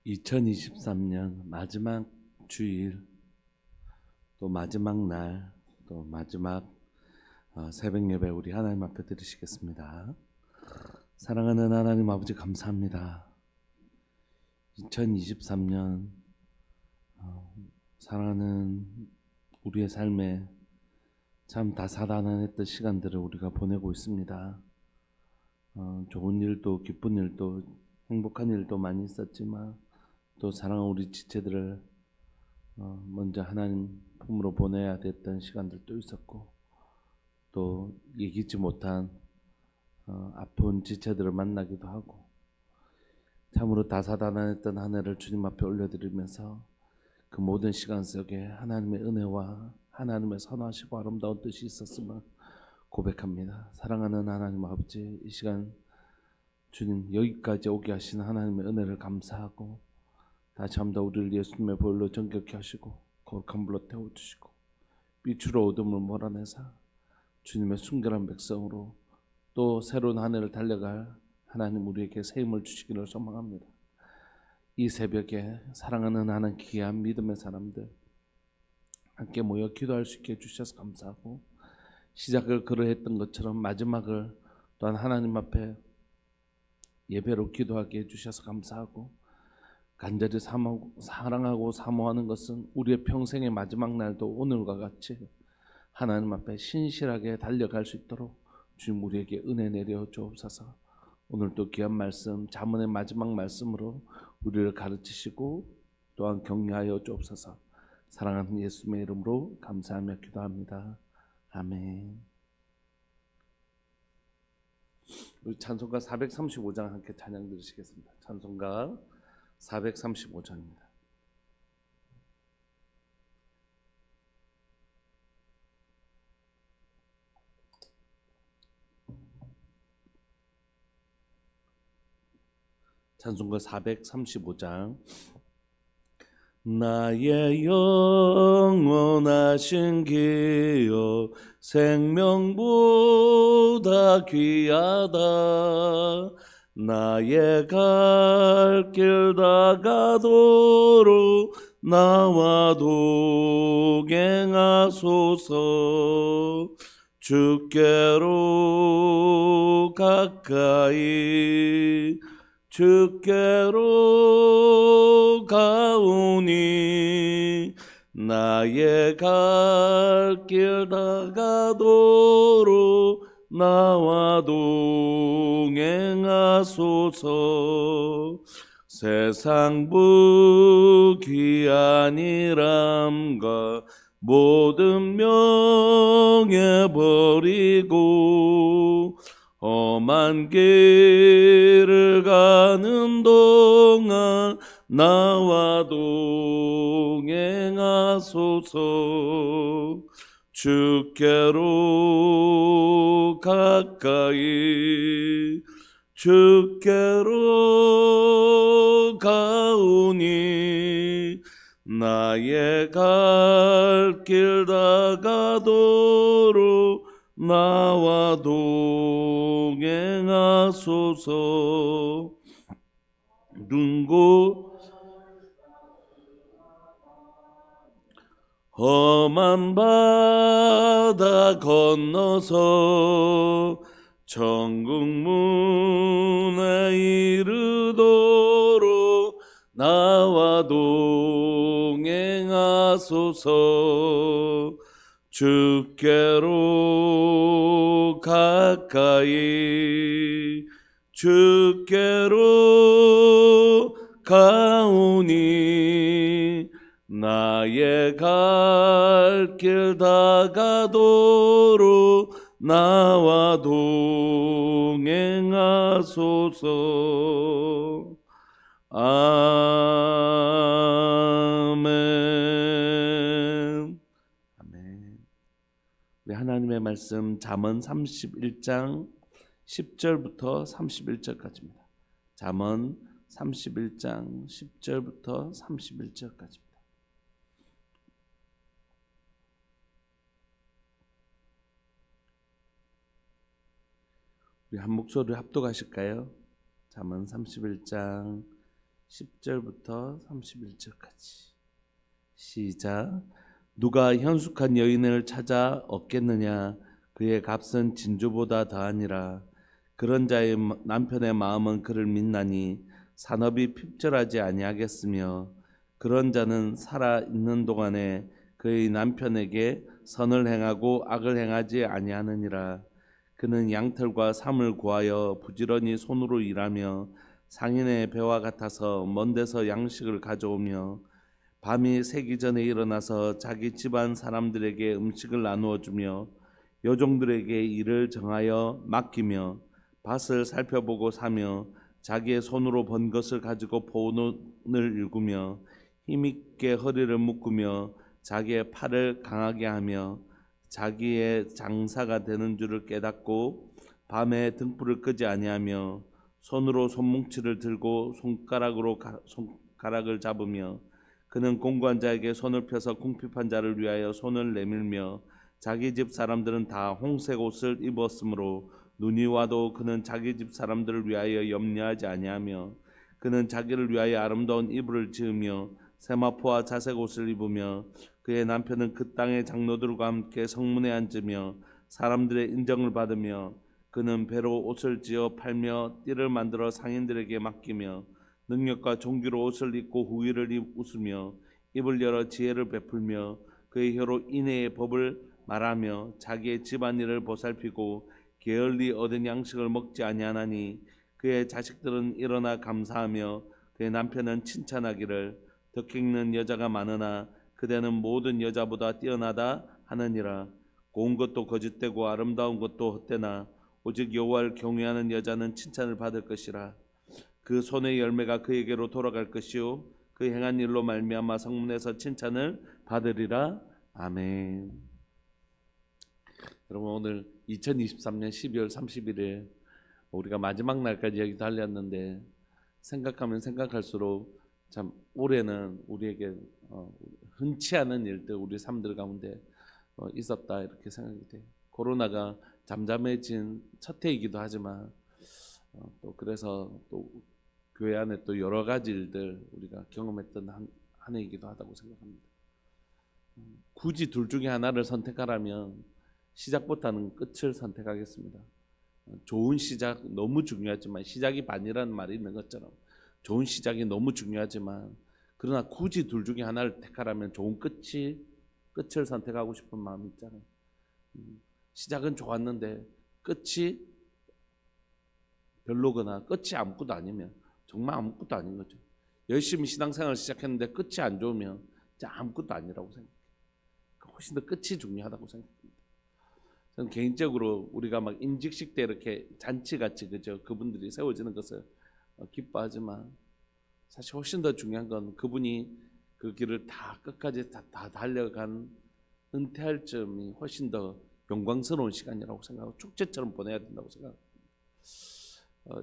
2023년 마지막 주일, 또 마지막 날, 또 마지막 새벽 예배 우리 하나님 앞에 드리시겠습니다. 사랑하는 하나님 아버지, 감사합니다. 2023년 사랑하는 우리의 삶에 참 다사다난했던 시간들을 우리가 보내고 있습니다. 좋은 일도 기쁜 일도 행복한 일도 많이 있었지만, 또 사랑하는 우리 지체들을 먼저 하나님 품으로 보내야 됐던 시간들도 있었고, 또 얘기지 못한 아픈 지체들을 만나기도 하고, 참으로 다사다난했던 한 해를 주님 앞에 올려드리면서 그 모든 시간 속에 하나님의 은혜와 하나님의 선하시고 아름다운 뜻이 있었음을 고백합니다. 사랑하는 하나님 아버지, 이 시간 주님 여기까지 오게 하신 하나님의 은혜를 감사하고, 다시 한번 우리를 예수님의 보혈로 정결케 하시고 거룩한 불로 태워주시고 빛으로 어둠을 몰아내사 주님의 순결한 백성으로 또 새로운 한 해를 달려갈 하나님 우리에게 새 힘을 주시기를 소망합니다. 이 새벽에 사랑하는 하나님 귀한 믿음의 사람들 함께 모여 기도할 수 있게 해주셔서 감사하고, 시작을 그러했던 것처럼 마지막을 또한 하나님 앞에 예배로 기도하게 해주셔서 감사하고, 간절히 사랑하고 사모하는 것은 우리의 평생의 마지막 날도 오늘과 같이 하나님 앞에 신실하게 달려갈 수 있도록 주님 우리에게 은혜 내려 주옵소서. 오늘도 귀한 말씀, 잠언의 마지막 말씀으로 우리를 가르치시고 또한 격려하여 주옵소서. 사랑하는 예수님의 이름으로 감사하며 기도합니다. 아멘. 우리 찬송가 435장 함께 찬양 드리시겠습니다. 찬송가 435장입니다. 찬송가 435장. 나의 영원하신 기여 생명보다 귀하다. 나의 갈 길 다가도록 나와 동행하소서. 주께로 가까이 주께로 가오니 나의 갈 길 다가도록 나와 동행하소서. 세상 부귀한 일함과 모든 명예 버리고 험한 길을 가는 동안 나와 동행하소서. 주께로 가까이 주께로 가오니 나의 갈 길 다가도록 나와 동행하소서. 눈고 험한 바다 건너서 천국 문에 이르도록 나와 동행하소서. 주께로 가까이 주께로 가오니 나의 갈 길 다가도록 나와 동행하소서. 아멘. 아멘. 우리 하나님의 말씀 잠언 31장 10절부터 31절까지입니다. 잠언 31장 10절부터 31절까지입니다. 우리 한 목소리로 합독하실까요? 잠언 31장 10절부터 31절까지 시작. 누가 현숙한 여인을 찾아 얻겠느냐? 그의 값은 진주보다 더하니라. 그런 자의 남편의 마음은 그를 믿나니 산업이 핍절하지 아니하겠으며, 그런 자는 살아 있는 동안에 그의 남편에게 선을 행하고 악을 행하지 아니하느니라. 그는 양털과 삼을 구하여 부지런히 손으로 일하며 상인의 배와 같아서 먼 데서 양식을 가져오며 밤이 새기 전에 일어나서 자기 집안 사람들에게 음식을 나누어 주며 여종들에게 일을 정하여 맡기며 밭을 살펴보고 사며 자기의 손으로 번 것을 가지고 보온을 일구며 힘있게 허리를 묶으며 자기의 팔을 강하게 하며 자기의 장사가 되는 줄을 깨닫고 밤에 등불을 끄지 아니하며 손으로 손뭉치를 들고 손가락으로 손가락을 잡으며 그는 공고한 자에게 손을 펴서 궁핍한 자를 위하여 손을 내밀며 자기 집 사람들은 다 홍색 옷을 입었으므로 눈이 와도 그는 자기 집 사람들을 위하여 염려하지 아니하며 그는 자기를 위하여 아름다운 이불을 지으며 세마포와 자색 옷을 입으며 그의 남편은 그 땅의 장로들과 함께 성문에 앉으며 사람들의 인정을 받으며 그는 배로 옷을 지어 팔며 띠를 만들어 상인들에게 맡기며 능력과 종기로 옷을 입고 후의를 웃으며 입을 열어 지혜를 베풀며 그의 혀로 인애의 법을 말하며 자기의 집안일을 보살피고 게을리 얻은 양식을 먹지 아니하나니 그의 자식들은 일어나 감사하며 그의 남편은 칭찬하기를 덕 읽는 여자가 많으나 그대는 모든 여자보다 뛰어나다 하느니라. 고운 것도 거짓되고 아름다운 것도 헛되나 오직 여호와를 경외하는 여자는 칭찬을 받을 것이라. 그 손의 열매가 그에게로 돌아갈 것이요 그 행한 일로 말미암아 성문에서 칭찬을 받으리라. 아멘. 여러분, 오늘 2023년 12월 31일 우리가 마지막 날까지 여기 달렸는데 생각하면 생각할수록 참 올해는 우리에게 흔치 않은 일들 우리 삶들 가운데 있었다 이렇게 생각이 돼요. 코로나가 잠잠해진 첫 해이기도 하지만 또 그래서 또 교회 안에 또 여러 가지 일들 우리가 경험했던 한 해이기도 하다고 생각합니다. 굳이 둘 중에 하나를 선택하라면 시작보다는 끝을 선택하겠습니다. 좋은 시작 너무 중요하지만 시작이 반이라는 말이 있는 것처럼 좋은 시작이 너무 중요하지만 그러나 굳이 둘 중에 하나를 택하라면 좋은 끝을 선택하고 싶은 마음이 있잖아요. 시작은 좋았는데 끝이 별로거나 끝이 아무것도 아니면 정말 아무것도 아닌 거죠. 열심히 신앙생활을 시작했는데 끝이 안 좋으면 진짜 아무것도 아니라고 생각해요. 훨씬 더 끝이 중요하다고 생각합니다. 저는 개인적으로 우리가 막 임직식 때 이렇게 잔치같이 그죠 그분들이 세워지는 것을 기뻐하지만 사실 훨씬 더 중요한 건 그분이 그 길을 다 끝까지 다 달려간 은퇴할 점이 훨씬 더 영광스러운 시간이라고 생각하고 축제처럼 보내야 된다고 생각합니다.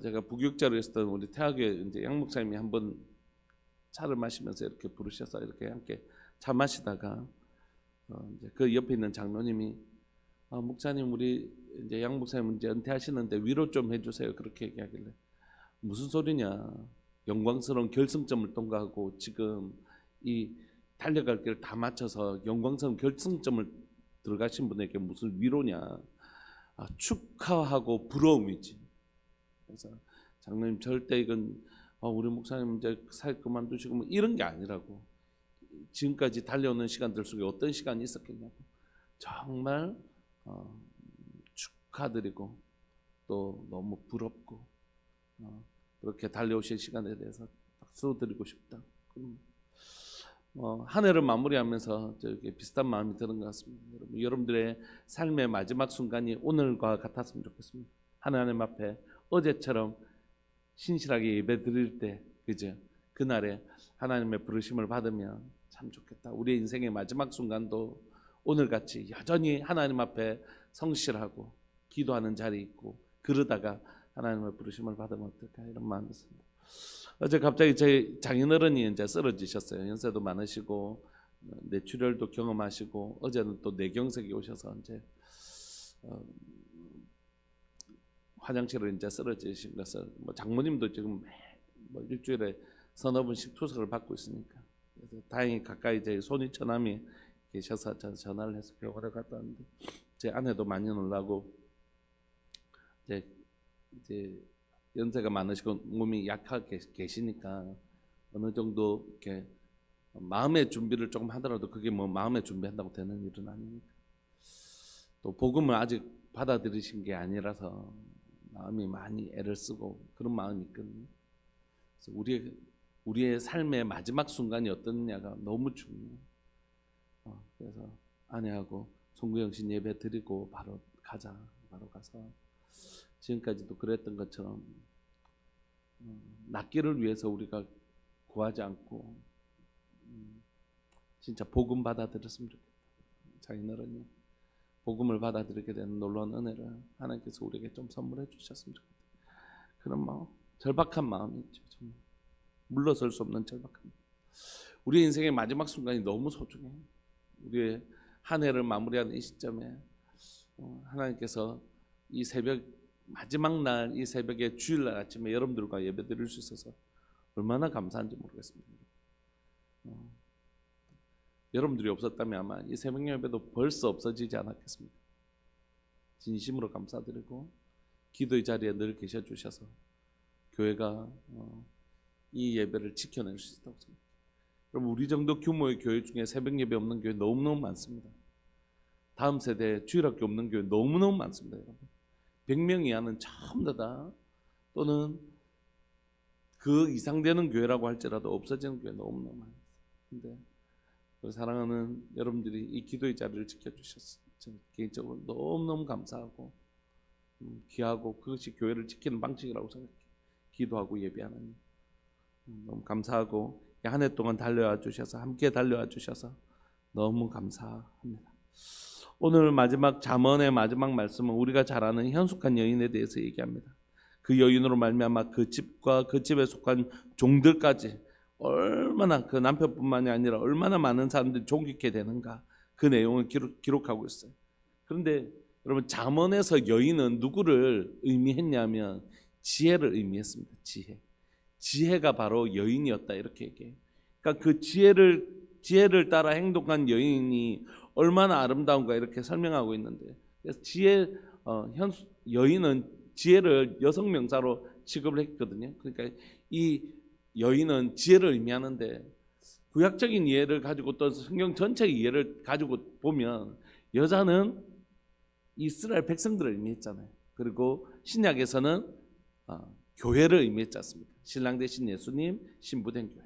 제가 부교육자로 있었던 우리 태학에 이제 양 목사님이 한번 차를 마시면서 이렇게 부르셔서 이렇게 함께 차 마시다가 이제 그 옆에 있는 장로님이 목사님 우리 이제 양 목사님 이제 은퇴하시는데 위로 좀 해주세요 그렇게 얘기하길래 무슨 소리냐 영광스러운 결승점을 통과하고 지금 이 달려갈 길을 다 맞춰서 영광스러운 결승점을 들어가신 분에게 무슨 위로냐 축하하고 부러움이지. 그래서 장로님 절대 이건 우리 목사님 이제 살 그만두시고 뭐 이런 게 아니라고 지금까지 달려오는 시간들 속에 어떤 시간이 있었겠냐고 정말 축하드리고 또 너무 부럽고 그렇게 달려오신 시간에 대해서 박수 드리고 싶다. 한 해를 마무리하면서 저기 비슷한 마음이 드는 것 같습니다. 여러분들의 삶의 마지막 순간이 오늘과 같았으면 좋겠습니다. 하나님 앞에 어제처럼 신실하게 예배드릴 때 그죠? 그날에 하나님의 부르심을 받으면 참 좋겠다. 우리의 인생의 마지막 순간도 오늘같이 여전히 하나님 앞에 성실하고 기도하는 자리에 있고 그러다가 하나님의 부르심을 받으면 어떨까 이런 마음이 있습니다. 어제 갑자기 저희 장인어른이 이제 쓰러지셨어요. 연세도 많으시고 뇌출혈도 경험하시고 어제는 또 뇌경색이 오셔서 이제 화장실에 이제 쓰러지신 것을 장모님도 지금 뭐 일주일에 서너 분씩 투석을 받고 있으니까. 그래서 다행히 가까이 제 손위 처남이 계셔서 전화를 해서 병원에 갔다 왔는데 제 아내도 많이 놀라고 이제 연세가 많으시고 몸이 약하게 계시니까 어느 정도 이렇게 마음의 준비를 조금 하더라도 그게 뭐 마음의 준비한다고 되는 일은 아니니까. 또 복음을 아직 받아들이신 게 아니라서 마음이 많이 애를 쓰고 그런 마음이 있거든요. 그래서 우리의 삶의 마지막 순간이 어떠냐가 너무 중요해요. 그래서 아내하고 송구영신 예배 드리고 바로 가서 지금까지도 그랬던 것처럼 낫기를 위해서 우리가 구하지 않고 진짜 복음 받아들였으면 좋겠다. 장인어른이 복음을 받아들이게 되는 놀라운 은혜를 하나님께서 우리에게 좀 선물해 주셨으면 좋겠다. 그런 마음, 절박한 마음이 있죠. 정말 물러설 수 없는 절박한 마음. 우리 인생의 마지막 순간이 너무 소중해요. 우리의 한 해를 마무리하는 이 시점에 하나님께서 이 새벽 마지막 날 이 새벽에 주일날 아침에 여러분들과 예배드릴 수 있어서 얼마나 감사한지 모르겠습니다. 여러분들이 없었다면 아마 이 새벽 예배도 벌써 없어지지 않았겠습니까? 진심으로 감사드리고 기도의 자리에 늘 계셔 주셔서 교회가 이 예배를 지켜낼 수 있다고 생각합니다. 여러분, 우리 정도 규모의 교회 중에 새벽 예배 없는 교회 너무너무 많습니다. 다음 세대에 주일학교 없는 교회 너무너무 많습니다. 여러분, 100명 이하는 전부 다 또는 그 이상 되는 교회라고 할지라도 없어지는 교회 너무너무 많습니다. 근데 사랑하는 여러분들이 이 기도의 자리를 지켜주셨어요. 저는 개인적으로 너무너무 감사하고 귀하고 그것이 교회를 지키는 방식이라고 생각해요. 기도하고 예배하는 너무 감사하고 한 해 동안 달려와 주셔서 함께 달려와 주셔서 너무 감사합니다. 오늘 마지막 잠언의 마지막 말씀은 우리가 잘 아는 현숙한 여인에 대해서 얘기합니다. 그 여인으로 말미암아 그 집과 그 집에 속한 종들까지 얼마나 그 남편뿐만이 아니라 얼마나 많은 사람들이 존귀케 되는가 그 내용을 기록하고 있어요. 그런데 여러분, 잠언에서 여인은 누구를 의미했냐면 지혜를 의미했습니다. 지혜가 바로 여인이었다 이렇게 얘기해요. 그러니까 그 지혜를 따라 행동한 여인이 얼마나 아름다운가 이렇게 설명하고 있는데, 그래서 여인은 지혜를 여성 명사로 취급을 했거든요. 그러니까 이 여인은 지혜를 의미하는데 구약적인 이해를 가지고 또 성경 전체의 이해를 가지고 보면 여자는 이스라엘 백성들을 의미했잖아요. 그리고 신약에서는 교회를 의미했지 않습니까? 신랑 되신 예수님, 신부된 교회.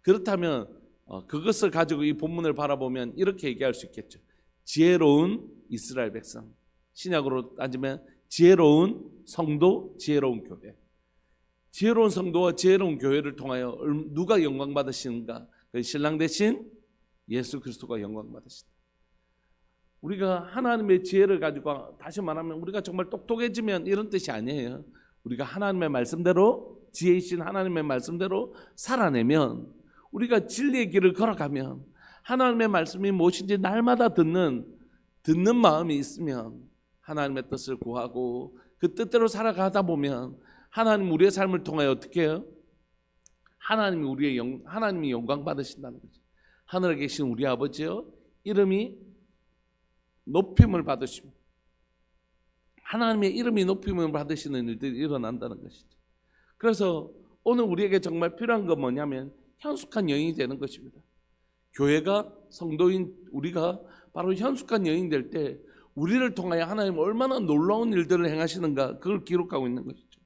그렇다면 그것을 가지고 이 본문을 바라보면 이렇게 얘기할 수 있겠죠. 지혜로운 이스라엘 백성. 신약으로 따지면 지혜로운 성도, 지혜로운 교회. 지혜로운 성도와 지혜로운 교회를 통하여 누가 영광 받으시는가? 그 신랑 되신 예수 그리스도가 영광 받으신다. 우리가 하나님의 지혜를 가지고, 다시 말하면 우리가 정말 똑똑해지면 이런 뜻이 아니에요. 우리가 하나님의 말씀대로, 지혜이신 하나님의 말씀대로 살아내면, 우리가 진리의 길을 걸어가면, 하나님의 말씀이 무엇인지 날마다 듣는 마음이 있으면 하나님의 뜻을 구하고 그 뜻대로 살아가다 보면 하나님 우리의 삶을 통하여 어떻게 해요? 하나님이 영광 받으신다는 거죠. 하늘에 계신 우리 아버지요, 이름이 높임을 받으시고 하나님의 이름이 높임을 받으시는 일들이 일어난다는 것이죠. 그래서 오늘 우리에게 정말 필요한 건 뭐냐면 현숙한 여인이 되는 것입니다. 교회가, 성도인 우리가 바로 현숙한 여인이 될 때 우리를 통하여 하나님 얼마나 놀라운 일들을 행하시는가, 그걸 기록하고 있는 것이죠.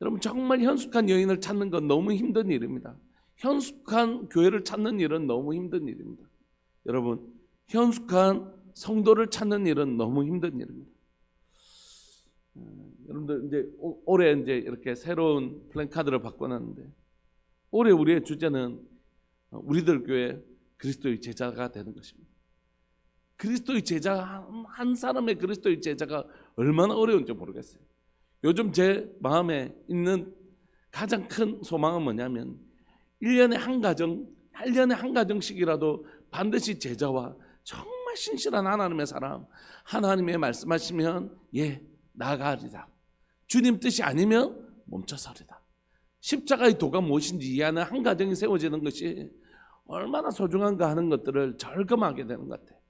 여러분, 정말 현숙한 여인을 찾는 건 너무 힘든 일입니다. 현숙한 교회를 찾는 일은 너무 힘든 일입니다. 여러분, 현숙한 성도를 찾는 일은 너무 힘든 일입니다. 여러분들 이제 올해 이제 이렇게 새로운 플랜카드를 바꿔놨는데, 올해 우리의 주제는 우리들 교회 그리스도의 제자가 되는 것입니다. 그리스도의 제자, 한 사람의 그리스도의 제자가 얼마나 어려운지 모르겠어요. 요즘 제 마음에 있는 가장 큰 소망은 뭐냐면 1년에 한 가정씩이라도 반드시 제자와 정말 신실한 하나님의 사람, 하나님의 말씀하시면 나아가리다, 주님 뜻이 아니면 멈춰서리다, 십자가의 도가 무엇인지 이해하는 한 가정이 세워지는 것이 얼마나 소중한가 하는 것들을 절감하게 되는 것 같아요.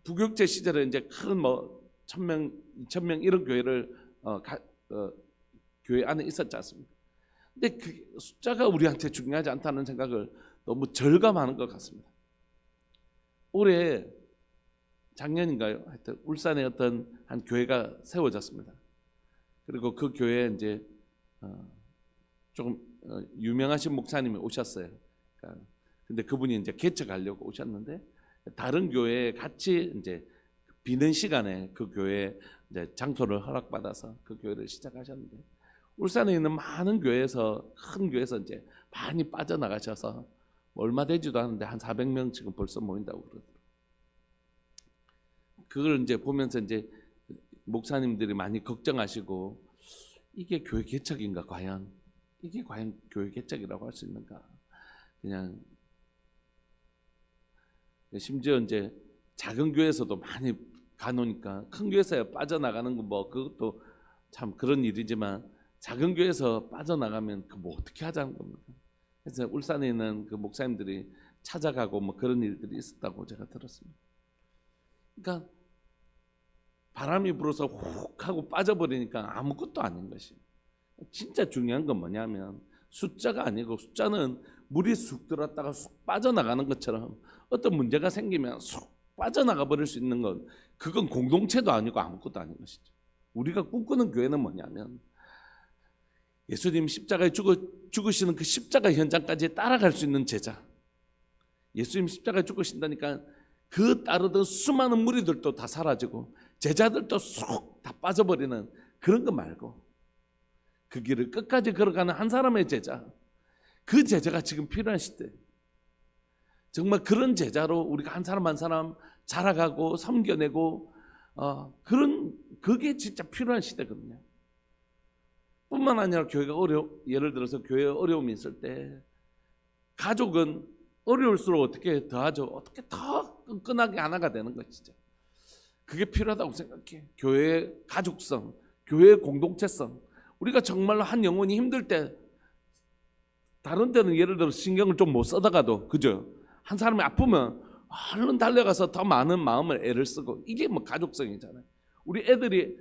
부교육제 시절에 이제 큰 1,000명, 2,000명 이런 교회를 교회 안에 있었지 않습니까? 근데 그 숫자가 우리한테 중요하지 않다는 생각을 너무 절감하는 것 같습니다. 올해 작년인가요? 하여튼 울산에 어떤 한 교회가 세워졌습니다. 그리고 그 교회에 이제 조금 유명하신 목사님이 오셨어요. 근데 그분이 이제 개척하려고 오셨는데 다른 교회에 같이 이제 비는 시간에 그 교회에 이제 장소를 허락받아서 그 교회를 시작하셨는데 울산에 있는 많은 교회에서 큰 교회에서 이제 많이 빠져나가셔서 얼마 되지도 않은데 한 400명 지금 벌써 모인다고 그러더라고요. 그걸 이제 보면서 이제 목사님들이 많이 걱정하시고 이게 교회 개척인가 과연 이게 과연 교회 개척이라고 할 수 있는가 그냥 심지어 이제 작은 교회에서도 많이 가놓으니까 큰 교회에서 빠져나가는 거 뭐 그것도 참 그런 일이지만 작은 교회에서 빠져나가면 그 뭐 어떻게 하자는 겁니까? 그래서 울산에 있는 그 목사님들이 찾아가고 뭐 그런 일들이 있었다고 제가 들었습니다. 그러니까 바람이 불어서 훅 하고 빠져버리니까 아무것도 아닌 것이. 진짜 중요한 건 뭐냐면 숫자가 아니고 숫자는 물이 쑥 들었다가 쑥 빠져나가는 것처럼 어떤 문제가 생기면 쑥 빠져나가 버릴 수 있는 건 그건 공동체도 아니고 아무것도 아닌 것이죠. 우리가 꿈꾸는 교회는 뭐냐면 예수님 십자가에 죽으시는 그 십자가 현장까지 따라갈 수 있는 제자. 예수님 십자가에 죽으신다니까 그 따르던 수많은 무리들도 다 사라지고 제자들도 쏙 다 빠져버리는 그런 거 말고 그 길을 끝까지 걸어가는 한 사람의 제자, 그 제자가 지금 필요한 시대. 정말 그런 제자로 우리가 한 사람 한 사람 자라가고 섬겨내고 그게 진짜 필요한 시대거든요. 뿐만 아니라 교회가 예를 들어서 교회에 어려움이 있을 때 가족은 어려울수록 어떻게 더하죠? 어떻게 더 끈끈하게 하나가 되는 것이죠. 그게 필요하다고 생각해. 교회의 가족성, 교회의 공동체성. 우리가 정말로 한 영혼이 힘들 때 다른 때는 예를 들어 신경을 좀 못 쓰다가도 그죠? 한 사람이 아프면 얼른 달려가서 더 많은 마음을 애를 쓰고 이게 뭐 가족성이잖아요. 우리 애들이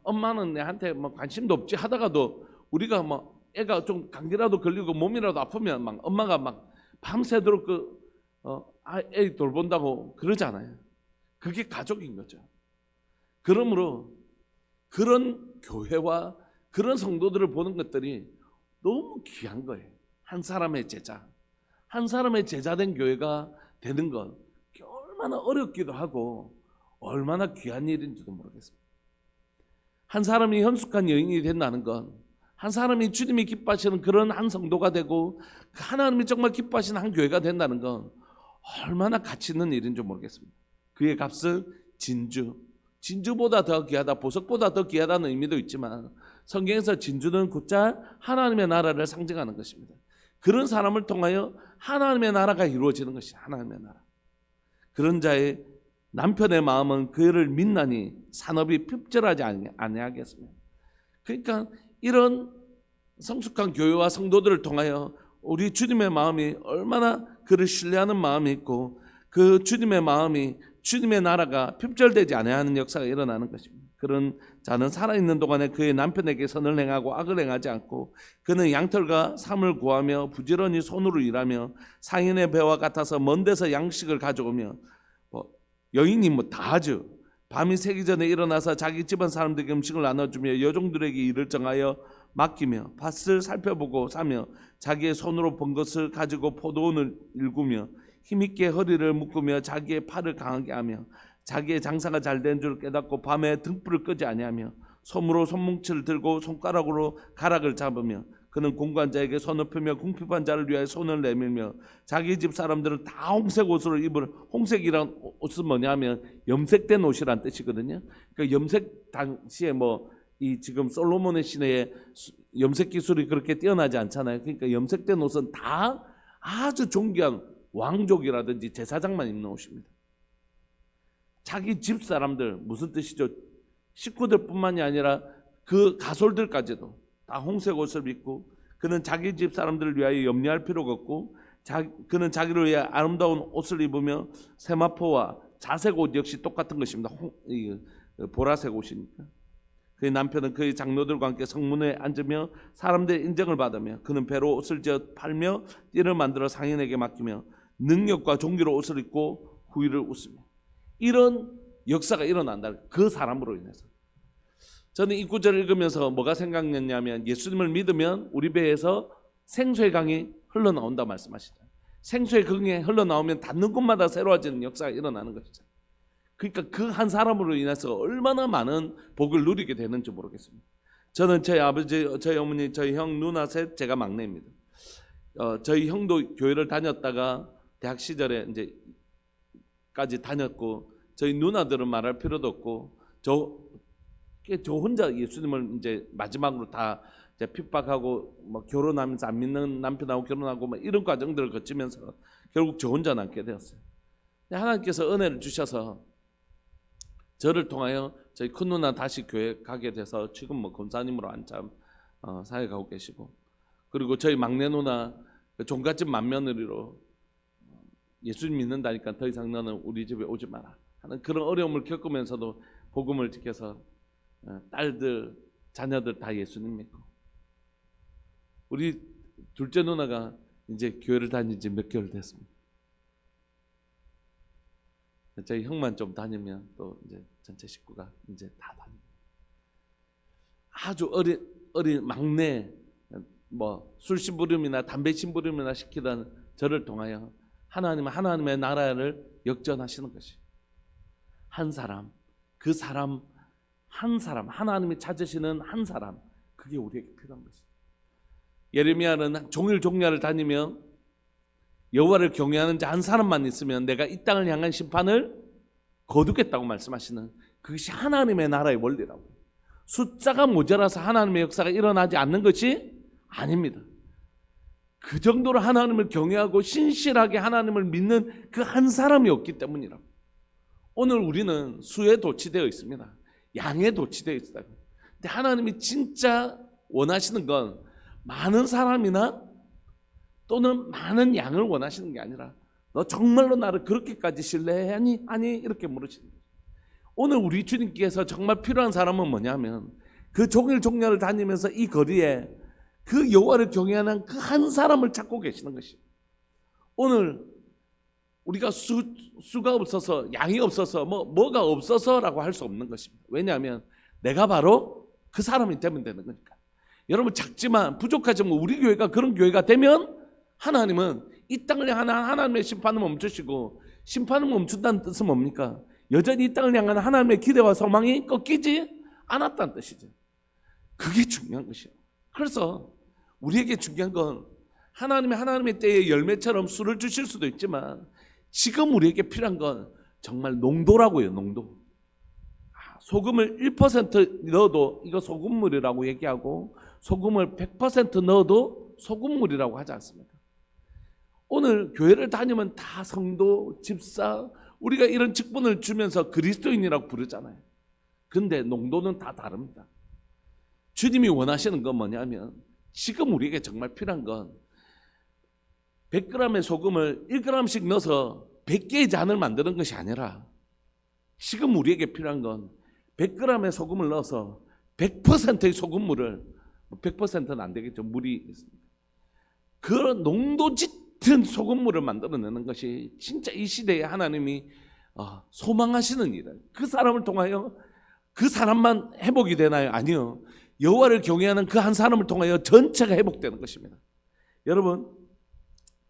엄마는 내한테 뭐 관심도 없지 하다가도 우리가 뭐 애가 좀 감기라도 걸리고 몸이라도 아프면 막 엄마가 막 밤새도록 애 돌본다고 그러잖아요. 그게 가족인 거죠. 그러므로 그런 교회와 그런 성도들을 보는 것들이 너무 귀한 거예요. 한 사람의 제자, 한 사람의 제자된 교회가 되는 것 얼마나 어렵기도 하고 얼마나 귀한 일인지도 모르겠습니다. 한 사람이 현숙한 여인이 된다는 건 한 사람이 주님이 기뻐하시는 그런 한 성도가 되고 하나님이 정말 기뻐하시는 한 교회가 된다는 건 얼마나 가치 있는 일인지 모르겠습니다. 그의 값은 진주보다 더 귀하다, 보석보다 더 귀하다는 의미도 있지만 성경에서 진주는 곧잘 하나님의 나라를 상징하는 것입니다. 그런 사람을 통하여 하나님의 나라가 이루어지는 것이 하나님의 나라. 그런 자의 남편의 마음은 그를 믿나니 산업이 핍절하지 아니하겠습니다. 그러니까 이런 성숙한 교회와 성도들을 통하여 우리 주님의 마음이 얼마나 그를 신뢰하는 마음이 있고 그 주님의 마음이 주님의 나라가 핍절되지 아니하는 역사가 일어나는 것입니다. 그런 자는 살아있는 동안에 그의 남편에게 선을 행하고 악을 행하지 않고 그는 양털과 삶을 구하며 부지런히 손으로 일하며 상인의 배와 같아서 먼 데서 양식을 가져오며 여인이 다 하죠. 밤이 새기 전에 일어나서 자기 집안 사람들에게 음식을 나눠주며 여종들에게 일을 정하여 맡기며 밭을 살펴보고 사며 자기의 손으로 번 것을 가지고 포도원을 일구며 힘있게 허리를 묶으며 자기의 팔을 강하게 하며 자기의 장사가 잘된 줄 깨닫고 밤에 등불을 끄지 아니하며 솜으로 손뭉치를 들고 손가락으로 가락을 잡으며 그는 공관자에게 손을 펴며 궁핍한 자를 위하여 손을 내밀며 자기 집 사람들은 다 홍색 옷을 입을 홍색이란 옷은 뭐냐면 염색된 옷이란 뜻이거든요. 그러니까 염색 당시에 이 지금 솔로몬의 시내에 염색 기술이 그렇게 뛰어나지 않잖아요. 그러니까 염색된 옷은 다 아주 존귀한 왕족이라든지 제사장만 입는 옷입니다. 자기 집 사람들 무슨 뜻이죠? 식구들뿐만이 아니라 그 가솔들까지도 다 홍색 옷을 입고 그는 자기 집 사람들을 위하여 염려할 필요가 없고 그는 자기를 위해 아름다운 옷을 입으며 세마포와 자색 옷 역시 똑같은 것입니다. 보라색 옷이니까. 그의 남편은 그의 장로들과 함께 성문에 앉으며 사람들의 인정을 받으며 그는 배로 옷을 지어 팔며 띠를 만들어 상인에게 맡기며 능력과 종기로 옷을 입고 후일을 웃으며 이런 역사가 일어난다. 그 사람으로 인해서. 저는 이 구절을 읽으면서 뭐가 생각났냐면 예수님을 믿으면 우리 배에서 생수의 강이 흘러나온다 말씀하시죠. 생수의 강이 흘러나오면 닿는 곳마다 새로워지는 역사가 일어나는 것이죠. 그러니까 그 한 사람으로 인해서 얼마나 많은 복을 누리게 되는지 모르겠습니다. 저는 저희 아버지, 저희 어머니, 저희 형, 누나 셋, 제가 막내입니다. 저희 형도 교회를 다녔다가 대학 시절에 이제까지 다녔고 저희 누나들은 말할 필요도 없고 저 혼자 예수님을 이제 마지막으로 다 이제 핍박하고 뭐 결혼하면서 안 믿는 남편하고 결혼하고 뭐 이런 과정들을 거치면서 결국 저 혼자 남게 되었어요. 하나님께서 은혜를 주셔서 저를 통하여 저희 큰 누나 다시 교회 가게 돼서 지금 뭐 권사님으로 한참 사역하고 계시고 그리고 저희 막내 누나 종갓집 맏며느리로 예수님 믿는다니까 더 이상 너는 우리 집에 오지 마라 하는 그런 어려움을 겪으면서도 복음을 지켜서 딸들 자녀들 다 예수님 믿고 우리 둘째 누나가 이제 교회를 다닌 지 몇 개월 됐습니다. 저희 형만 좀 다니면 또 이제 전체 식구가 이제 다 다닙니다. 아주 어린 막내 뭐 술 심부름이나 담배 심부름이나 시키던 저를 통하여 하나님의 나라를 역전하시는 것이 한 사람 그 사람 한 사람 하나님이 찾으시는 한 사람 그게 우리에게 필요한 것이죠. 예레미야는 종일 종야를 다니며 여호와를 경외하는 자 한 사람만 있으면 내가 이 땅을 향한 심판을 거두겠다고 말씀하시는 그것이 하나님의 나라의 원리라고. 숫자가 모자라서 하나님의 역사가 일어나지 않는 것이 아닙니다. 그 정도로 하나님을 경외하고 신실하게 하나님을 믿는 그 한 사람이 없기 때문이라고. 오늘 우리는 수에 도취되어 있습니다. 양에 도취되어 있다. 근데 하나님이 진짜 원하시는 건 많은 사람이나 또는 많은 양을 원하시는 게 아니라 너 정말로 나를 그렇게까지 신뢰하니? 아니 이렇게 물으시는 거예요. 오늘 우리 주님께서 정말 필요한 사람은 뭐냐면 그 종일 종야를 다니면서 이 거리에 그 여호와를 경외하는 그 한 사람을 찾고 계시는 것이에요. 오늘 우리가 수가 없어서 양이 없어서 뭐가 없어서라고 할 수 없는 것입니다. 왜냐하면 내가 바로 그 사람이 되면 되는 거니까. 여러분 작지만 부족하지만 우리 교회가 그런 교회가 되면 하나님은 이 땅을 향한 하나님의 심판을 멈추시고 심판을 멈춘다는 뜻은 뭡니까? 여전히 이 땅을 향한 하나님의 기대와 소망이 꺾이지 않았다는 뜻이죠. 그게 중요한 것이에요. 그래서 우리에게 중요한 건 하나님의 때에 열매처럼 술을 주실 수도 있지만 지금 우리에게 필요한 건 정말 농도라고요. 농도. 소금을 1% 넣어도 이거 소금물이라고 얘기하고 소금을 100% 넣어도 소금물이라고 하지 않습니까? 오늘 교회를 다니면 다 성도, 집사, 우리가 이런 직분을 주면서 그리스도인이라고 부르잖아요. 근데 농도는 다 다릅니다. 주님이 원하시는 건 뭐냐면 지금 우리에게 정말 필요한 건 100g의 소금을 1g씩 넣어서 100개의 잔을 만드는 것이 아니라 지금 우리에게 필요한 건 100g의 소금을 넣어서 100%의 소금물을 100%는 안 되겠죠. 물이 있습니다. 그런 농도 짙은 소금물을 만들어내는 것이 진짜 이 시대에 하나님이 소망하시는 일이에요. 그 사람을 통하여 그 사람만 회복이 되나요? 아니요. 여호와를 경외하는 그 한 사람을 통하여 전체가 회복되는 것입니다. 여러분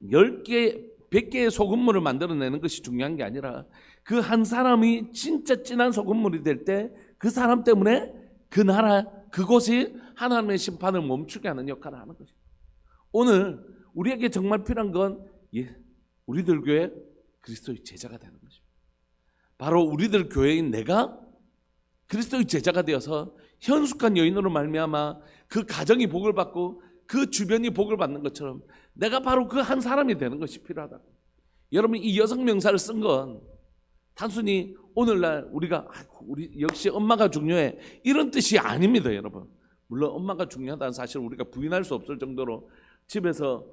10개, 100개의 소금물을 만들어내는 것이 중요한 게 아니라 그 한 사람이 진짜 진한 소금물이 될 때 그 사람 때문에 그 나라, 그곳이 하나님의 심판을 멈추게 하는 역할을 하는 것입니다. 오늘 우리에게 정말 필요한 건 우리들 교회 그리스도의 제자가 되는 것입니다. 바로 우리들 교회인 내가 그리스도의 제자가 되어서 현숙한 여인으로 말미암아 그 가정이 복을 받고 그 주변이 복을 받는 것처럼 내가 바로 그 한 사람이 되는 것이 필요하다. 여러분 이 여성 명사를 쓴 건 단순히 오늘날 우리 역시 엄마가 중요해 이런 뜻이 아닙니다. 여러분 물론 엄마가 중요하다는 사실을 우리가 부인할 수 없을 정도로 집에서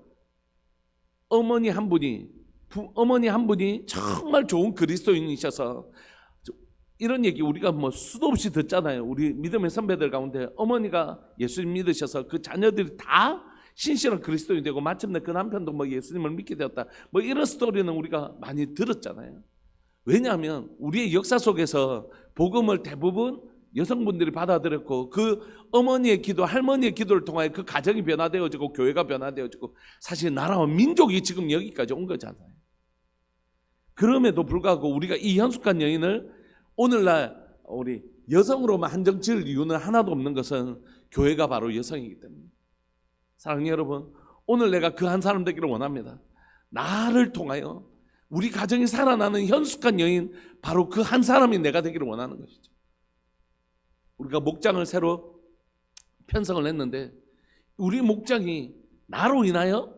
어머니 한 분이 정말 좋은 그리스도인이셔서, 이런 얘기 우리가 뭐 수도 없이 듣잖아요. 우리 믿음의 선배들 가운데 어머니가 예수님 믿으셔서 그 자녀들이 다 신실한 그리스도인이 되고 마침내 그 남편도 뭐 예수님을 믿게 되었다, 뭐 이런 스토리는 우리가 많이 들었잖아요. 왜냐하면 우리의 역사 속에서 복음을 대부분 여성분들이 받아들였고, 그 어머니의 기도, 할머니의 기도를 통하여 그 가정이 변화되어지고 교회가 변화되어지고, 사실 나라와 민족이 지금 여기까지 온 거잖아요. 그럼에도 불구하고 우리가 이 현숙한 여인을 오늘날 우리 여성으로만 한정 지을 이유는 하나도 없는 것은 교회가 바로 여성이기 때문에. 사랑하는 여러분, 오늘 내가 그 한 사람 되기를 원합니다. 나를 통하여 우리 가정이 살아나는 현숙한 여인, 바로 그 한 사람이 내가 되기를 원하는 것이죠. 우리가 목장을 새로 편성을 했는데, 우리 목장이 나로 인하여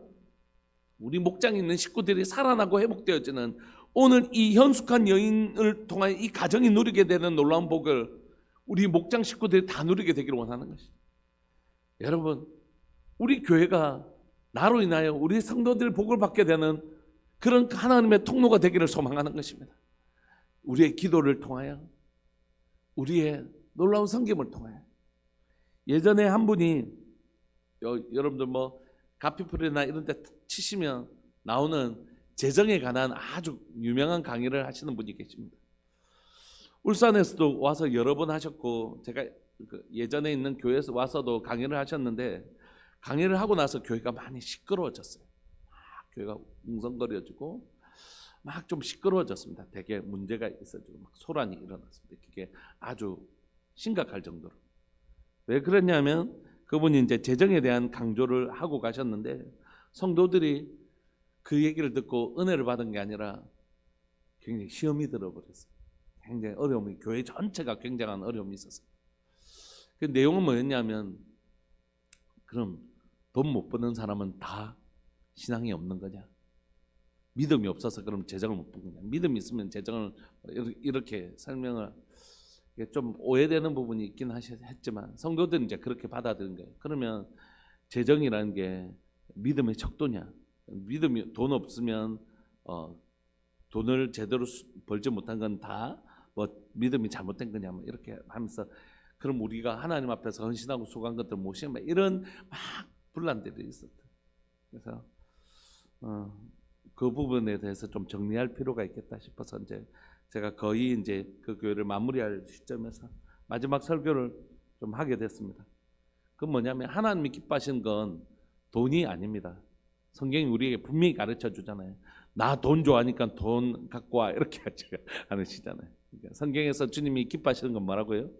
우리 목장에 있는 식구들이 살아나고 회복되어지는, 오늘 이 현숙한 여인을 통하여 이 가정이 누리게 되는 놀라운 복을 우리 목장 식구들이 다 누리게 되기를 원하는 것이죠. 여러분, 우리 교회가 나로 인하여 우리 성도들이 복을 받게 되는 그런 하나님의 통로가 되기를 소망하는 것입니다. 우리의 기도를 통하여, 우리의 놀라운 섬김을 통하여. 예전에 한 분이, 여러분들 뭐 가피풀이나 이런 데 치시면 나오는 재정에 관한 아주 유명한 강의를 하시는 분이 계십니다. 울산에서도 와서 여러 번 하셨고, 제가 예전에 있는 교회에서 와서도 강의를 하셨는데, 강의를 하고 나서 교회가 많이 시끄러워졌어요. 교회가 웅성거려지고 막 좀 시끄러워졌습니다. 되게 문제가 있어지고 막 소란이 일어났습니다. 그게 아주 심각할 정도로. 왜 그랬냐면, 그분이 이제 재정에 대한 강조를 하고 가셨는데, 성도들이 그 얘기를 듣고 은혜를 받은 게 아니라 굉장히 시험이 들어버렸어요. 굉장히 어려움이, 교회 전체가 굉장한 어려움이 있었어요. 그 내용은 뭐였냐면, 그럼 돈 못 버는 사람은 다 신앙이 없는 거냐? 믿음이 없어서 그럼 재정을 못 버는 거냐? 믿음이 있으면 재정을, 이렇게 설명을, 좀 오해되는 부분이 있긴 했지만 성도들은 이제 그렇게 받아들인 거예요. 그러면 재정이라는 게 믿음의 척도냐? 믿음이, 돈 없으면 돈을 제대로 벌지 못한 건 다 뭐 믿음이 잘못된 거냐? 뭐 이렇게 하면서, 그럼 우리가 하나님 앞에서 헌신하고 수고한 것들 모시면 이런 막 분란들이 있었어요. 그래서 그 부분에 대해서 좀 정리할 필요가 있겠다 싶어서 이제 제가 거의 이제 그 교회를 마무리할 시점에서 마지막 설교를 좀 하게 됐습니다. 그건 뭐냐면, 하나님이 기뻐하시는 건 돈이 아닙니다. 성경이 우리에게 분명히 가르쳐 주잖아요. 나 돈 좋아하니까 돈 갖고 와, 이렇게 하시잖아요. 그러니까 성경에서 주님이 기뻐하시는 건 뭐라고요?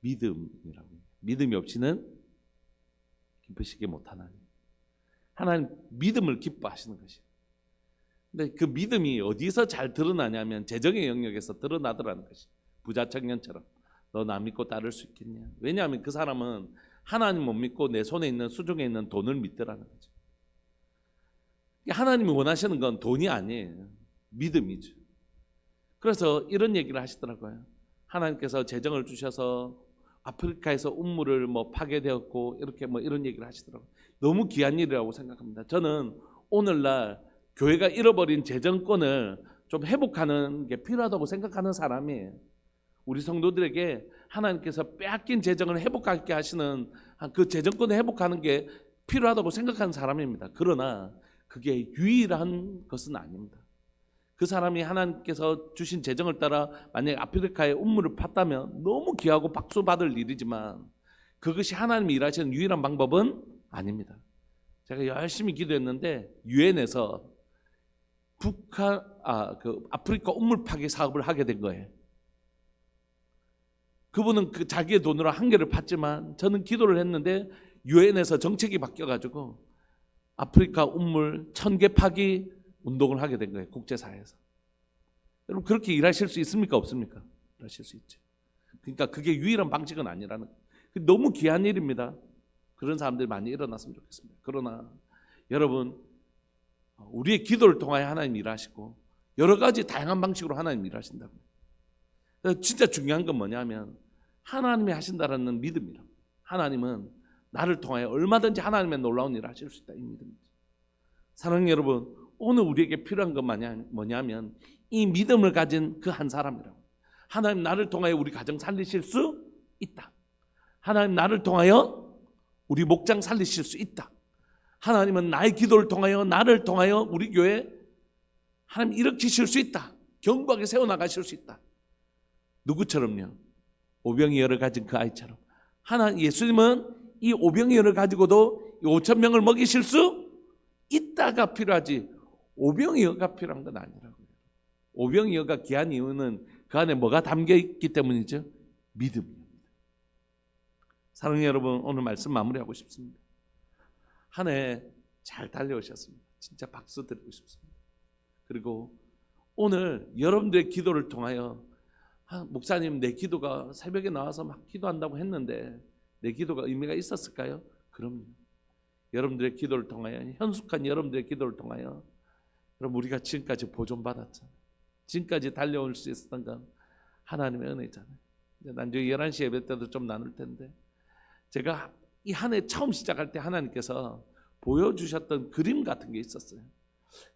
믿음이라고. 믿음이 없이는 기쁘시게 못하나니. 하나님 믿음을 기뻐하시는 것이에요. 근데 그 믿음이 어디서 잘 드러나냐면 재정의 영역에서 드러나더라는 것이. 부자 청년처럼 너 나 믿고 따를 수 있겠냐? 왜냐하면 그 사람은 하나님 못 믿고 내 손에 있는 수중에 있는 돈을 믿더라는 거죠. 하나님이 원하시는 건 돈이 아니에요. 믿음이죠. 그래서 이런 얘기를 하시더라고요. 하나님께서 재정을 주셔서 아프리카에서 운물을 뭐 파괴되었고, 이렇게 뭐 이런 얘기를 하시더라고요. 너무 귀한 일이라고 생각합니다. 저는 오늘날 교회가 잃어버린 재정권을 좀 회복하는 게 필요하다고 생각하는 사람이에요. 우리 성도들에게 하나님께서 빼앗긴 재정을 회복하게 하시는 그 재정권을 회복하는 게 필요하다고 생각하는 사람입니다. 그러나 그게 유일한 것은 아닙니다. 그 사람이 하나님께서 주신 재정을 따라 만약에 아프리카에 운물을 팠다면 너무 귀하고 박수 받을 일이지만, 그것이 하나님이 일하시는 유일한 방법은 아닙니다. 제가 열심히 기도했는데 유엔에서 아프리카 운물 파괴 사업을 하게 된 거예요. 그분은 그 자기의 돈으로 한 개를 팠지만, 저는 기도를 했는데 유엔에서 정책이 바뀌어가지고 아프리카 운물 1000개 파기 운동을 하게 된 거예요. 국제사회에서. 여러분, 그렇게 일하실 수 있습니까? 없습니까? 일하실 수 있죠. 그러니까 그게 유일한 방식은 아니라는 거예요. 너무 귀한 일입니다. 그런 사람들이 많이 일어났으면 좋겠습니다. 그러나 여러분, 우리의 기도를 통하여 하나님 일하시고 여러 가지 다양한 방식으로 하나님 일하신다고요. 진짜 중요한 건 뭐냐면, 하나님이 하신다라는 믿음이라고. 하나님은 나를 통하여 얼마든지 하나님의 놀라운 일을 하실 수 있다, 이 믿음이죠. 사랑하는 여러분, 오늘 우리에게 필요한 건 뭐냐면 이 믿음을 가진 그 한 사람이라고. 하나님 나를 통하여 우리 가정 살리실 수 있다. 하나님 나를 통하여 우리 목장 살리실 수 있다. 하나님은 나의 기도를 통하여 나를 통하여 우리 교회 하나님 일으키실 수 있다. 견고하게 세워나가실 수 있다. 누구처럼요? 오병이어를 가진 그 아이처럼. 예수님은 이 오병이어를 가지고도 5천 명을 먹이실 수 있다가 필요하지 오병이어가 필요한 건 아니라고요. 오병이어가 귀한 이유는 그 안에 뭐가 담겨 있기 때문이죠? 믿음입니다. 사랑하는 여러분, 오늘 말씀 마무리하고 싶습니다. 한 해 잘 달려오셨습니다. 진짜 박수 드리고 싶습니다. 그리고 오늘 여러분들의 기도를 통하여 목사님 내 기도가 새벽에 나와서 막 기도한다고 했는데 내 기도가 의미가 있었을까요? 그럼요. 여러분들의 기도를 통하여, 현숙한 여러분들의 기도를 통하여 여러분 우리가 지금까지 보존받았잖아요. 지금까지 달려올 수 있었던 건 하나님의 은혜잖아요. 나중에 11시 예배 때도 좀 나눌 텐데 제가 이 한 해 처음 시작할 때 하나님께서 보여주셨던 그림 같은 게 있었어요.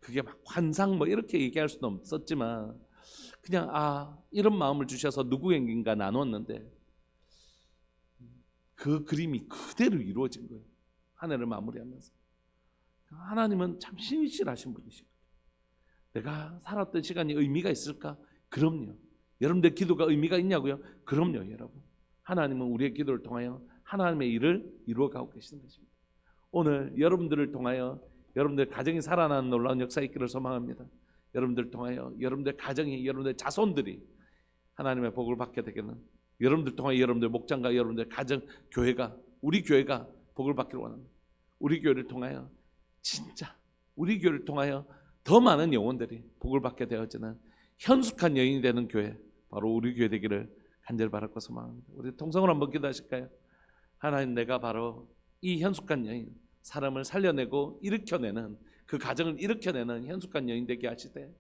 그게 막 환상 뭐 이렇게 얘기할 수는 없었지만 그냥 이런 마음을 주셔서 누구에게인가 나눴는데 그 그림이 그대로 이루어진 거예요. 한 해를 마무리하면서. 하나님은 참 신실하신 분이시고 내가 살았던 시간이 의미가 있을까? 그럼요. 여러분들 기도가 의미가 있냐고요? 그럼요, 여러분. 하나님은 우리의 기도를 통하여 하나님의 일을 이루어가고 계시는 것입니다. 오늘 여러분들을 통하여 여러분들 가정이 살아나는 놀라운 역사 있기를 소망합니다. 여러분들 통하여 여러분들 가정이, 여러분들 자손들이 하나님의 복을 받게 되기는, 여러분들 통하여 여러분들 목장과 여러분들 가정, 교회가, 우리 교회가 복을 받기를 원합니다. 우리 교회를 통하여 진짜 우리 교회를 통하여 더 많은 영혼들이 복을 받게 되어지는 현숙한 여인이 되는 교회, 바로 우리 교회 되기를 간절히 바랄 것을 소망합니다. 우리 통성으로 한번 기도하실까요? 하나님, 내가 바로 이 현숙한 여인, 사람을 살려내고 일으켜내는, 그 가정을 일으켜내는 현숙한 여인 되게 하시되,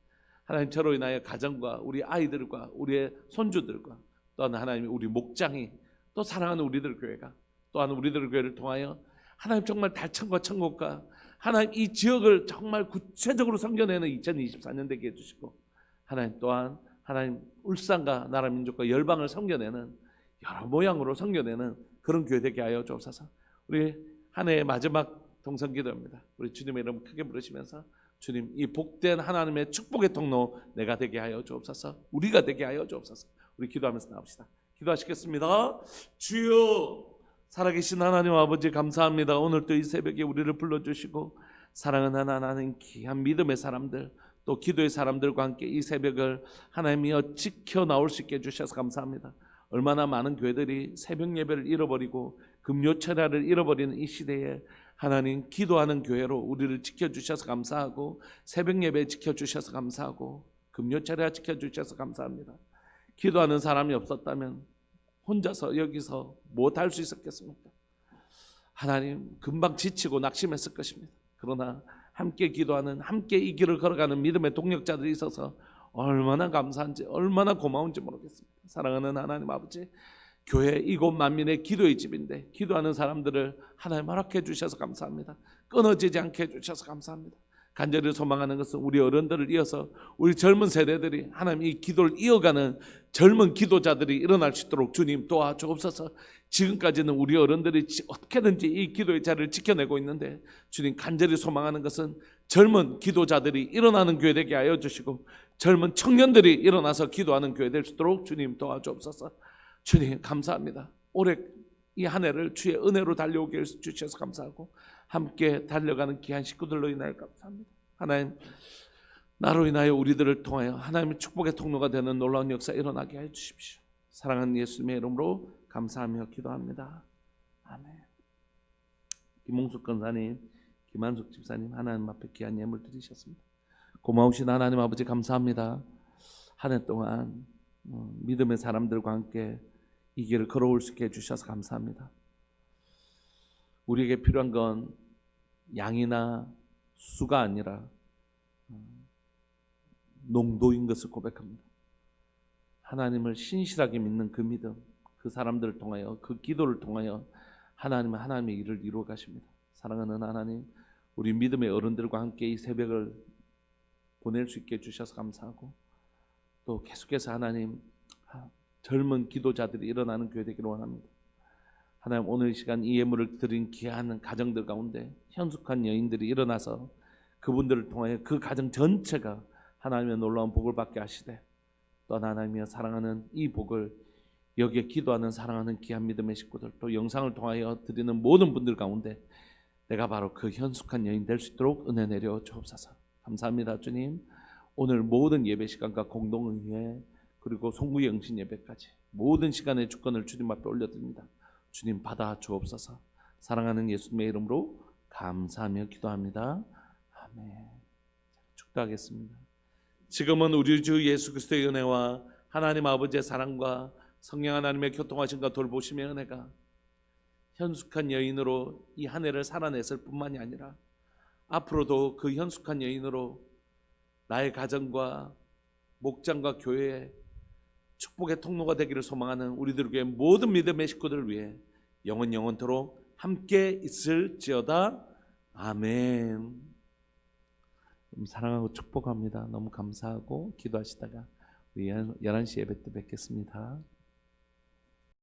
하나님 저로 인하여 가정과 우리 아이들과 우리의 손주들과 또한 하나님 우리 목장이, 또 사랑하는 우리들 교회가, 또한 우리들 교회를 통하여 하나님 정말 달천과 천국과 하나님 이 지역을 정말 구체적으로 섬겨내는 2024년 되게 해주시고, 하나님 또한 하나님 울산과 나라 민족과 열방을 섬겨내는, 여러 모양으로 섬겨내는 그런 교회 되게 하여 주옵소서. 우리 한 해의 마지막 동성기도입니다. 우리 주님의 이름 크게 부르시면서, 주님 이 복된 하나님의 축복의 통로 내가 되게 하여 주옵소서. 우리가 되게 하여 주옵소서. 우리 기도하면서 나옵시다. 기도하시겠습니다. 주여, 살아계신 하나님 아버지 감사합니다. 오늘 또 이 새벽에 우리를 불러주시고 사랑하는 하나님, 귀한 믿음의 사람들, 또 기도의 사람들과 함께 이 새벽을 하나님이여 지켜 나올 수 있게 해주셔서 감사합니다. 얼마나 많은 교회들이 새벽 예배를 잃어버리고 금요 철야를 잃어버리는 이 시대에 하나님, 기도하는 교회로 우리를 지켜주셔서 감사하고, 새벽 예배 지켜주셔서 감사하고, 금요 철야 지켜주셔서 감사합니다. 기도하는 사람이 없었다면 혼자서 여기서 무엇할 수 있었겠습니까? 하나님, 금방 지치고 낙심했을 것입니다. 그러나 함께 기도하는, 함께 이 길을 걸어가는 믿음의 동력자들이 있어서 얼마나 감사한지, 얼마나 고마운지 모르겠습니다. 사랑하는 하나님 아버지, 교회 이곳 만민의 기도의 집인데 기도하는 사람들을 하나님 허락해 주셔서 감사합니다. 끊어지지 않게 해주셔서 감사합니다. 간절히 소망하는 것은 우리 어른들을 이어서 우리 젊은 세대들이 하나님 이 기도를 이어가는 젊은 기도자들이 일어날 수 있도록 주님 도와주옵소서. 지금까지는 우리 어른들이 어떻게든지 이 기도의 자리를 지켜내고 있는데, 주님 간절히 소망하는 것은 젊은 기도자들이 일어나는 교회 되게 하여 주시고, 젊은 청년들이 일어나서 기도하는 교회 될 수 있도록 주님 도와주옵소서. 주님 감사합니다. 올해 이 한 해를 주의 은혜로 달려오게 해주셔서 감사하고, 함께 달려가는 귀한 식구들로 인하여 감사합니다. 하나님, 나로 인하여 우리들을 통하여 하나님의 축복의 통로가 되는 놀라운 역사 일어나게 해 주십시오. 사랑하는 예수님의 이름으로 감사하며 기도합니다. 아멘. 김홍숙 권사님, 김한숙 집사님, 하나님 앞에 귀한 예물 드리셨습니다. 고마우신 하나님 아버지 감사합니다. 한 해 동안 믿음의 사람들과 함께 이 길을 걸어올 수 있게 해주셔서 감사합니다. 우리에게 필요한 건 양이나 수가 아니라 농도인 것을 고백합니다. 하나님을 신실하게 믿는 그 믿음, 그 사람들을 통하여, 그 기도를 통하여 하나님은 하나님의 일을 이루어 가십니다. 사랑하는 하나님, 우리 믿음의 어른들과 함께 이 새벽을 보낼 수 있게 해주셔서 감사하고, 또 계속해서 하나님 젊은 기도자들이 일어나는 교회 되기를 원합니다. 하나님, 오늘 이 시간 이 예물을 드린 귀한 가정들 가운데 현숙한 여인들이 일어나서 그분들을 통하여 그 가정 전체가 하나님의 놀라운 복을 받게 하시되, 또 하나님이여 사랑하는 이 복을 여기에 기도하는 사랑하는 귀한 믿음의 식구들, 또 영상을 통하여 드리는 모든 분들 가운데 내가 바로 그 현숙한 여인 될 수 있도록 은혜 내려 주옵소서. 감사합니다 주님. 오늘 모든 예배 시간과 공동의회 그리고 송구의 영신 예배까지 모든 시간의 주권을 주님 앞에 올려드립니다. 주님 받아 주옵소서. 사랑하는 예수님의 이름으로 감사하며 기도합니다. 아멘. 축도하겠습니다. 지금은 우리 주 예수 그리스도의 은혜와 하나님 아버지의 사랑과 성령 하나님의 교통하심과 돌보심의 은혜가 현숙한 여인으로 이 한 해를 살아냈을 뿐만이 아니라 앞으로도 그 현숙한 여인으로 나의 가정과 목장과 교회의 축복의 통로가 되기를 소망하는 우리들 교회 모든 믿음의 식구들을 위해 영원토록 함께 있을지어다. 아멘. 사랑하고 축복합니다. 너무 감사하고 기도하시다가 우리 11시 예배 때 뵙겠습니다.